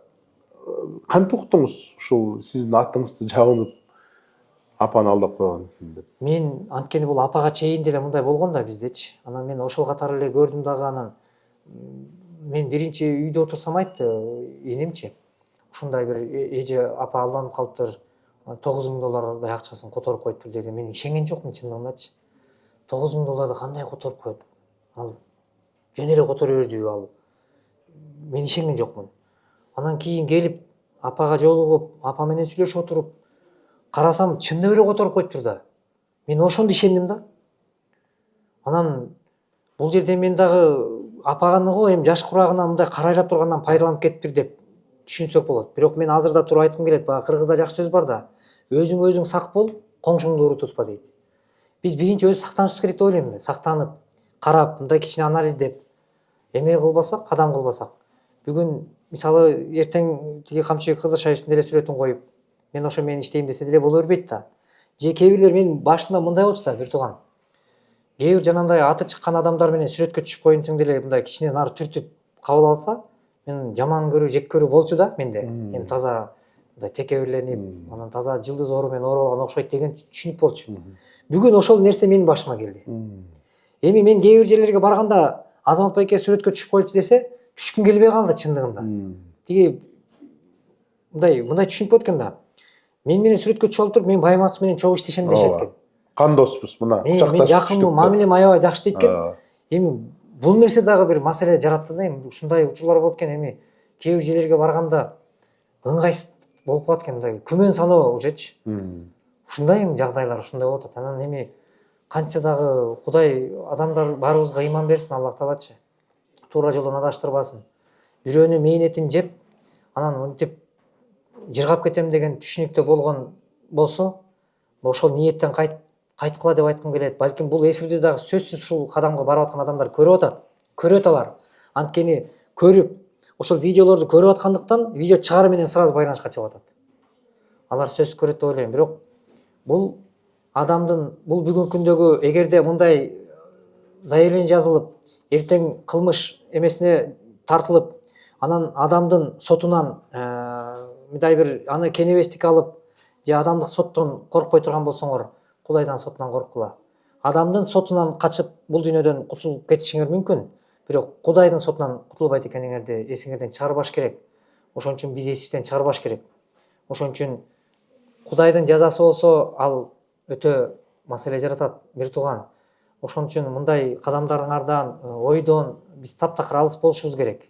кантип уктуңуз ушул сиздин атыңызды жабынып апаны алдап койгон экен деп? Мен анткени бул апага чейин деле мындай болгон да биздечи. Анан мен ошол катары эле көрдүм дагы. Анан мен биринчи үйдө отурсам айтты энемчи, ушундай бир эже апа алданып калыптыр, $9,000 акчасын которуп коюптур деди. Мен ишенген жокмун чындыгындачы. $9,000 кандай которуп коет? Ал жөн эле которо бердиби ал? Мен ишенген жокмун. Анан кийин келип апага жолугуп, апа менен сүйлөшүп отуруп карасам, чындап эле которуп коюптур да. Мен ошондо ишендим да. Анан бул жерде мен дагы апаганы го эми жаш курагынан мындай карайлап тургандан пайдаланып кетиптир деп түшүнсөк болот. Бирок мен азыр да туруп айткым келет. Баягы кыргызда жакшы сөз бар да. Өзүң сак бол, коңшуңду уру тутпа дейт. Биз биринчи өзү сактанышыбыз керек деп ойлойм да. Сактанып, карап, мындай кичине анализдеп, эме кылбасак, кадам кылбасак. Бүгүн мисалы эртең тиги камчыбек Кызыршай үстүндө эле сүрөтүн коюп, мен ошо мен иштейм десе деле боло бербейт да. Же кээ бирлер мен башында мындай болчу да, бир тууган. Кээ бир жанагындай аты чыккан адамдар менен сүрөткө түшүп коюнсуң деле мындай кичине нары түртүп кабыл алса, мен жаман көрүү, жек көрүү болчу да менде. Эми таза мындай текебирленип, анан таза жылдыз оору менен ооруп алган окшойт деген түшүнүк болчу. Бүгүн ошол нерсе менин башыма келди. Эми мен кээ бир жерлерге барганда Азамат байке сүрөткө түшүп койчу десе, түшкүм келбей калды чындыгында. Тиги мындай түшүнүп кеткен да. Мен менен сүрөткө түшүп алып туруп, мен Байматов менен чогуу иштешем дешет экен. Кандоспуз мына. Мен жакынмын, мамилем аябай жакшы дейт экен. Эми бул нерсе дагы бир маселе жаратты да. Эми ушундай учурлар болот экен. Эми кээ бир жерлерге барганда ыңгайсыз болуп калат экен, мындай күмөн саноо ужечи. Ушундай эми жагдайлар ушундай болот. Анан эми канча дагы Кудай адамдар баарыбызга ыйман берсин, Аллах Таалачы. Туура жолдон адаштырбасын. Бирөөнүн мээнетин жеп, анан мынтип жыргап кетем деген түшүнүктө болгон болсо, ошол ниеттен кайткыла деп айткым келет. Балким бул эфирде дагы сөзсүз ушул кадамга барып аткан адамдар көрүп аталар. Анткени көрүп, ошол видеолорду көрүп аткандыктан видео чыгаруу менен сразу байланышка чыгып атат. Алар сөзсүз көрөт деп ойлойм. Бирок бул адамдын бул бүгүнкү күндөгү эгерде мындай заявление жазылып, эртең кылмыш эмесине тартылып, анан адамдын сотунан мындай бир аны кенебестик алып, же адамдык соттон коркпой турган болсоңор, Кудайдан сотунан корккула. Адамдын сотунан качып бул дүйнөдөн кутулуп кетишиңер мүмкүн, бирок Кудайдын сотунан кутулбайт экениңерди эсиңерден чыгарбаш керек. Ошон үчүн биз эсибизден чыгарбаш керек. Ошон үчүн Кудайдын жазасы болсо, ал өтө маселе жаратат, бир тууган. Ошон үчүн мындай кадамдарыңардан, ойдон биз таптакыр алыс болушубуз керек.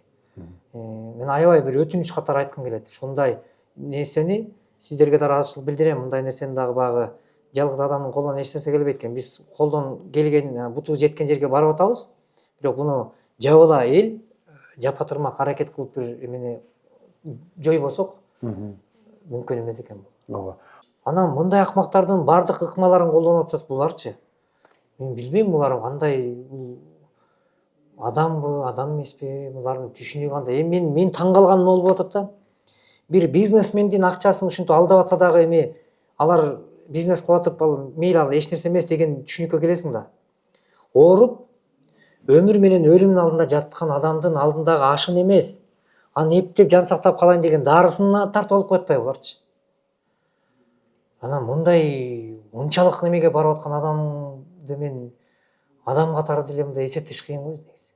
Мен аябай бир өтүнүч катары айткым келет. Ушундай нерсени сиздерге да ыраазычылык билдирем. Мындай нерсени дагы баягы жалгыз адамдын колунан эч нерсе келбейт экен. Биз колдон келген буту жеткен жерге барып атабыз. Бирок буну жаап ала эл жапатырмак аракет кылып бир эмени жойбосок мүмкүн эмес экен бул. ооба. Анан мындай акмактардын бардык ыкмаларын колдонуп атат буларчы. Мен билбейм булар кандай адамбы, адам эмеспи, булардын түшүнүгү кандай. Мен таң калганым болуп атат да. Бир бизнесмендин акчасын ушинтип алдап атса дагы эми алар бизнес кылып атып, ал мейли ал эч нерсе эмес деген түшүнүккө келесиң да. Ооруп өмүр менен өлүмдүн алдында жаткан адамдын алдындагы ашын эмес, аны эптеп жан сактап калайын деген дарысына тартып алып коет атпайбы буларчы? Анан мындай унчалык немеге барып аткан адамды мен адам катары деле мындай эсептеш кыйын го негизи.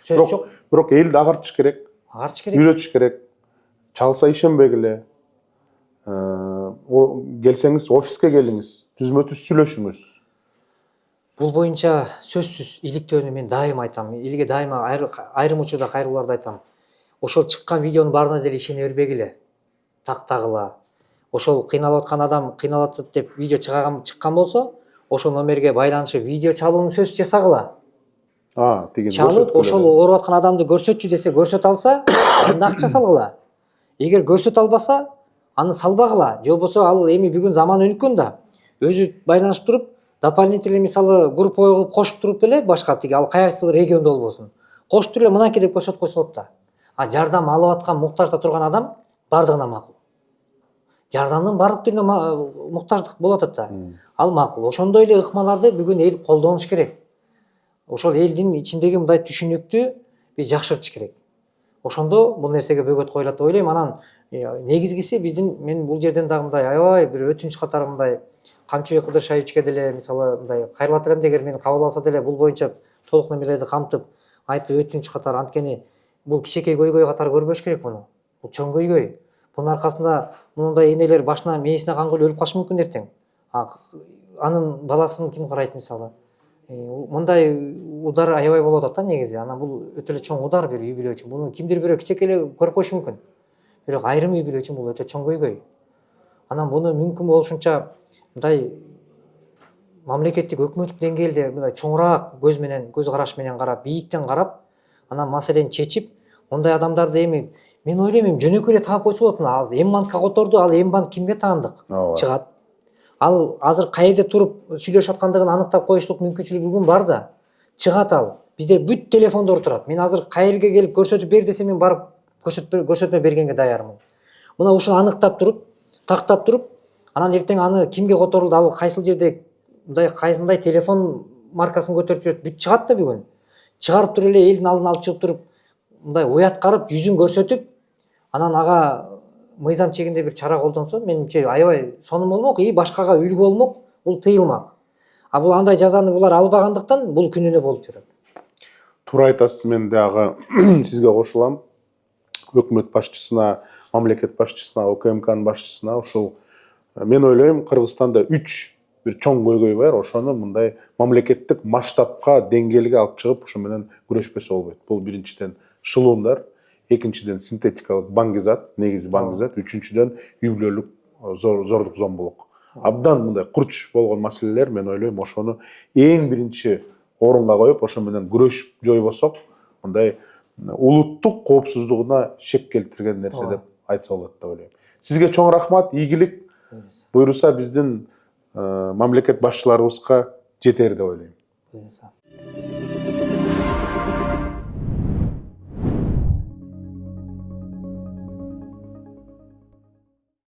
Сөз жок. Бирок элди агартыш керек, Агартыш керек. үйлөтүш керек. Чалса ишенбегиле. Келсеңиз офиске келиңиз, түзмө түз сүйлөшүңүз. Бул боюнча сөзсүз иликтөөнү мен дайыма айтам. Элге дайыма айрым учурда кайрылууларда айтам. Ошол чыккан видеонун баарына деле ишене бербегиле. Тактагыла. Ошол кыйналып аткан адам кыйналып атат деп видео чыккан болсо, ошол номерге байланышып видео чалууну сөз жасагыла. Тиги Чалып, ошол ооруп аткан адамды көрсөтчү десе көрсөт алса, анда акча салгыла. Эгер көрсөт албаса, аны салбагыла. Же болбосо ал эми бүгүн заман өнүккөн да. Өзү байланышып туруп, дополнительный мисалы группа кылып кошуп туруп эле башка тиги ал кайсы региондо болбосун. Кошуп туруп эле мынакей деп көрсөтүп койсо болот да. Жардам алып аткан муктажда турган адам бардыгына макул. Жардамдын бардык түрүнө муктаждык болуп атат да. Ал макул. Ошондой эле ыкмаларды бүгүн эл колдонуш керек. Ошол элдин ичиндеги мындай түшүнүктү биз жакшыртыш керек. Ошондо бул нерсеге бөгөт коюлат деп ойлойм. Анан негизгиси мен бул жерден дагы мындай аябай бир өтүнүч катары мындай Камчыбек Кыдыршаевичке деле мисалы мындай кайрылат элем дегер мени кабыл алса деле бул боюнча толук немелерди камтып айтып өтүнүч катары, анткени бул кичинекей көйгөй катары көрбөш керек муну. Бул чоң көйгөй. Бунун аркасында мындай энелер башына мээсине кан күйүп өлүп калышы мүмкүн эртең. Анын баласын ким карайт мисалы? Мындай удар аябай болуп атат да негизи. Анан бул өтө эле чоң удар бир үй бүлө үчүн. Буну кимдир бирөө кичинекей эле көрүп коюшу мүмкүн. Бирок айрым үй бүлө үчүн бул өтө чоң көйгөй. Анан буну мүмкүн болушунча мындай мамлекеттик өкмөттүк деңгээлде мындай чоңураак көз караш менен карап, бийиктен карап, анан маселени чечип, мындай адамдарды эми мен ойлойм жөнөкөй эле таап койсо болот. Ал М-банкка которду, ал М-банк кимге таандык? Чыгат. Ал азыр каерде туруп сүйлөшүп аткандыгын аныктап коюшлук мүмкүнчүлүгү бүгүн бар да. Чыгат ал. Бизде бүт телефондор турат. Мен азыр каерге келип көрсөтүп бер десем мен барып көрсөтмө бергенге даярмын. Мына ушуну аныктап туруп, тактап туруп, анан эртең аны кимге которулду, ал кайсыл жерде мындай кайсындай телефон маркасын көтөрүп жүрөт, бүт чыгат да бүгүн. Чыгарып туруп эле элдин алдына алып чыгып туруп, мындай уяткарып, жүзүн көрсөтүп, анан ага мыйзам чегинде бир чара колдонсо, менимче аябай сонун болмок, башкага үлгү болмок, бул тыйылмак. Бул андай жазаны булар албагандыктан бул күнүнө болуп жатат. Туура айтасыз, мен дагы сизге кошулам. Өкмөт башчысына, мамлекет башчысына, ОКМКнын башчысына ушул мен ойлойм Кыргызстанда 3 бир чоң көйгөй бар. Ошону мындай мамлекеттик масштабка, деңгээлге алып чыгып, ошо менен күрөшпөсө болбойт. Бул биринчиден шылуундар, экинчиден синтетикалык баңгизат, негизи баңгизат, үчүнчүдөн үй бүлөлүк зордук зомбулук. Абдан мындай курч болгон маселелер, мен ойлойм ошону эң биринчи орунга коюп, ошо менен күрөшүп жойбосок, мындай улуттук коопсуздугуна шек келтирген нерсе деп айтса болот деп ойлойм. Сизге чоң рахмат, ийгилик. Буйруса биздин мамлекет башчыларыбызга жетер деп ойлойм.